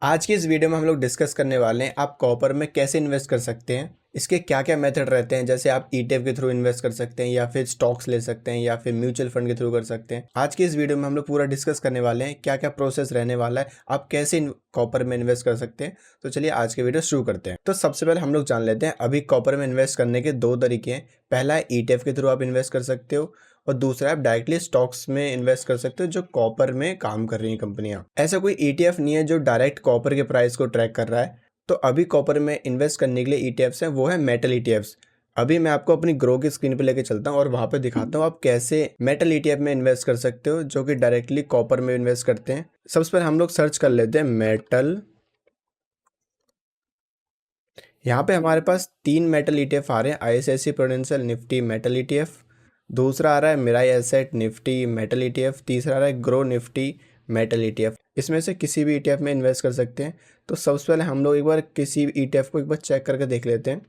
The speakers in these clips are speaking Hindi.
आज की इस वीडियो में हम लोग डिस्कस करने वाले हैं आप कॉपर में कैसे इन्वेस्ट कर सकते हैं। इसके क्या क्या मेथड रहते हैं, जैसे आप ईटीएफ के थ्रू इन्वेस्ट कर सकते हैं या फिर स्टॉक्स ले सकते हैं या फिर म्यूचुअल फंड के थ्रू कर सकते हैं। आज की इस वीडियो में हम लोग पूरा डिस्कस करने वाले हैं क्या क्या प्रोसेस रहने वाला है, आप कैसे कॉपर में इन्वेस्ट कर सकते हैं। तो चलिए आज के वीडियो शुरू करते हैं। तो सबसे पहले हम लोग जान लेते हैं अभी कॉपर में इन्वेस्ट करने के दो तरीके हैं। पहला है ईटीएफ के थ्रू आप इन्वेस्ट कर सकते हो और दूसरा आप डायरेक्टली स्टॉक्स में इन्वेस्ट कर सकते हो जो कॉपर में काम कर रही हैं कंपनियां। ऐसा कोई ईटीएफ नहीं है जो डायरेक्ट कॉपर के प्राइस को ट्रैक कर रहा है। तो अभी कॉपर में इन्वेस्ट करने के लिए ईटीएफ्स हैं, वो है मेटल ईटीएफ्स। अभी मैं आपको अपनी ग्रो की स्क्रीन पे लेके चलता हूँ और वहां पे दिखाता हूँ आप कैसे मेटल ईटीएफ में इन्वेस्ट कर सकते हो जो कि डायरेक्टली कॉपर में इन्वेस्ट करते हैं। सबसे पहले हम लोग सर्च कर लेते हैं मेटल। यहाँ पे हमारे पास तीन मेटल ईटीएफ आ रहे हैं, ICICI Prudential Nifty metal ETF, दूसरा आ रहा है Mirae Asset Nifty metal ETF, तीसरा आ रहा है ग्रो निफ्टी मेटल ईटीएफ। इसमें से किसी भी ईटीएफ में इन्वेस्ट कर सकते हैं। तो सबसे पहले हम लोग एक बार किसी ईटीएफ को एक बार चेक करके देख लेते हैं।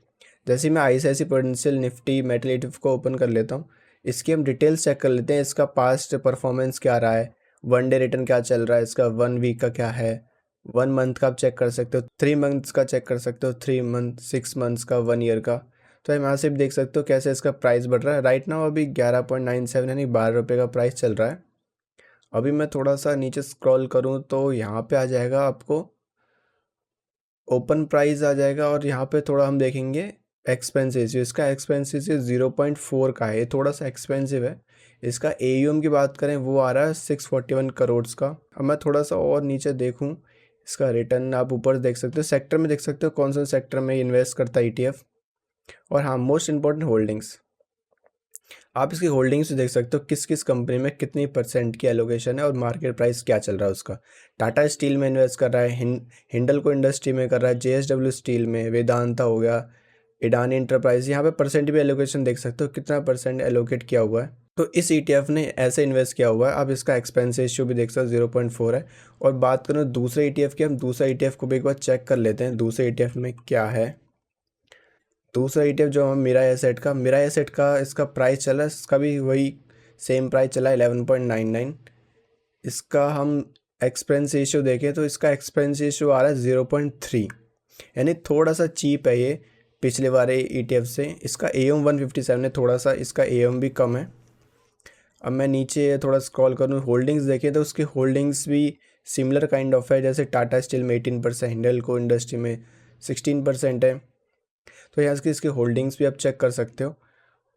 जैसे मैं ICICI Prudential Nifty metal ETF को ओपन कर लेता हूँ, इसकी हम डिटेल्स चेक कर लेते हैं। इसका पास्ट परफॉर्मेंस क्या रहा है, वन डे रिटर्न क्या चल रहा है, इसका वन वीक का क्या है, वन मंथ का आप चेक कर सकते हो, 3 मंथ्स का चेक कर सकते हो, 3 मंथ, 6 मंथ्स का, 1 ईयर का। तो हम यहाँ से भी देख सकते हो कैसे इसका प्राइस बढ़ रहा है। राइट नाउ अभी 11.97 यानी 12 रुपये का प्राइस चल रहा है। अभी मैं थोड़ा सा नीचे स्क्रॉल करूँ तो यहाँ पे आ जाएगा आपको ओपन प्राइस आ जाएगा और यहाँ पे थोड़ा हम देखेंगे एक्सपेंस रेशियो। इसका एक्सपेंस रेशियो 0.4 का है, ये थोड़ा सा एक्सपेंसिव है। इसका एयूएम की बात करें वो आ रहा है 641 करोड़ का। अब मैं थोड़ा सा और नीचे देखूँ, इसका रिटर्न आप ऊपर देख सकते हो, सेक्टर में देख सकते हो कौन सा सेक्टर में इन्वेस्ट करता है ईटीएफ। और हाँ, मोस्ट इंपॉर्टेंट होल्डिंग्स, आप इसकी होल्डिंग्स देख सकते हो किस किस कंपनी में कितनी परसेंट की एलोकेशन है और मार्केट प्राइस क्या चल रहा है उसका। टाटा स्टील में इन्वेस्ट कर रहा है, हिंडल्को इंडस्ट्री में कर रहा है, जेएसडब्ल्यू स्टील में, वेदांता हो गया, इडानी इंटरप्राइज। यहाँ पे परसेंट भी एलोकेशन देख सकते हो कितना परसेंट एलोकेट किया हुआ है। तो इस ईटीएफ ने ऐसे इन्वेस्ट किया हुआ है। अब इसका एक्सपेंस रेशियो भी देख सकते हो 0.4 है। और बात करें दूसरे ईटीएफ की, हम दूसरा ईटीएफ को भी एक बार चेक कर लेते हैं दूसरे ईटीएफ में क्या है। दूसरा ईटीएफ जो हम मिरा एसेट का इसका प्राइस चला, इसका भी वही सेम प्राइस चला 11.99। इसका हम एक्सपेंस रेशियो देखें तो इसका एक्सपेंस रेशियो आ रहा है 0.3, यानी थोड़ा सा चीप है ये पिछले वाले ईटीएफ से। इसका एएम 157 है, थोड़ा सा इसका एएम भी कम है। अब मैं नीचे थोड़ा स्क्रॉल करूँ, होल्डिंग्स देखें तो उसकी होल्डिंग्स भी सिमिलर काइंड ऑफ है, जैसे टाटा स्टील में 18%, हिंडल्को इंडस्ट्री में 16% है। तो यहाँ से इसकी होल्डिंग्स भी आप चेक कर सकते हो।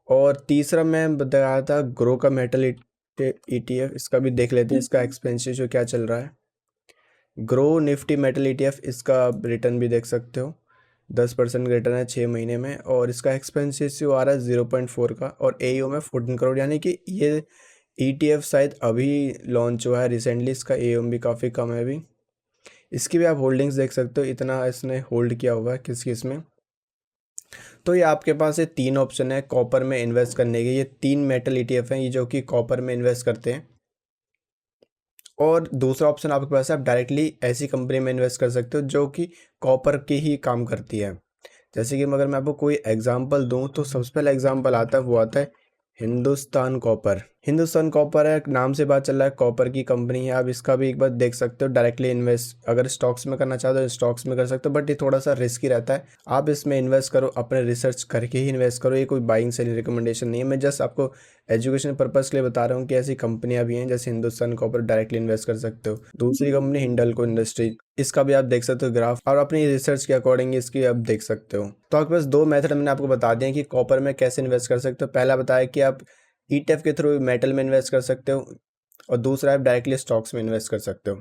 और तीसरा मैं बताया था ग्रो का मेटल ईटीएफ, इसका भी देख लेते हैं इसका एक्सपेंस रेशियो क्या चल रहा है। ग्रो निफ्टी मेटल ईटीएफ, इसका रिटर्न भी देख सकते हो, 10% रिटर्न है 6 महीने में। और इसका एक्सपेंस रेशियो आ रहा है 0.4 का और एयू में 14 करोड़, यानी कि ये ईटीएफ शायद अभी लॉन्च हुआ है रिसेंटली। इसका एयू भी काफ़ी कम है अभी। इसकी भी आप होल्डिंग्स देख सकते हो, इतना इसने होल्ड किया हुआ है किस किस में। तो ये आपके पास ये तीन ऑप्शन है कॉपर में इन्वेस्ट करने के। ये तीन मेटल ईटीएफ हैं ये जो कि कॉपर में इन्वेस्ट करते हैं। और दूसरा ऑप्शन आपके पास है, आप डायरेक्टली ऐसी कंपनी में इन्वेस्ट कर सकते हो जो कि कॉपर की ही काम करती है। जैसे कि अगर मैं आपको कोई एग्जांपल दूं तो सबसे पहला एग्जांपल आता है, वो आता है हिंदुस्तान कॉपर। हिंदुस्तान कॉपर है, नाम से बात चल रहा है, कॉपर की कंपनी है। आप इसका भी एक बार देख सकते हो, डायरेक्टली इन्वेस्ट अगर स्टॉक्स में करना चाहते हो स्टॉक्स में कर सकते हो, बट ये थोड़ा सा रिस्की रहता है। आप इसमें इन्वेस्ट करो, अपने रिसर्च करके ही इन्वेस्ट करो। ये कोई बाइंग सेलिंग रिकमेंडेशन नहीं है, मैं जस्ट आपको एजुकेशन पर्पज़ के लिए बता रहा हूँ कि ऐसी कंपनियां भी हैं जैसे हिंदुस्तान कॉपर, डायरेक्टली इन्वेस्ट कर सकते हो। दूसरी कंपनी हिंडल्को इंडस्ट्री, इसका भी आप देख सकते हो ग्राफ, और अपनी रिसर्च के अकॉर्डिंग इसकी आप देख सकते हो। तो आपके पास दो मेथड मैंने आपको बता दिए कि कॉपर में कैसे इन्वेस्ट कर सकते हो। पहला बताया कि आप ईटीएफ के थ्रू मेटल में इन्वेस्ट कर सकते हो और दूसरा आप डायरेक्टली स्टॉक्स में इन्वेस्ट कर सकते हो।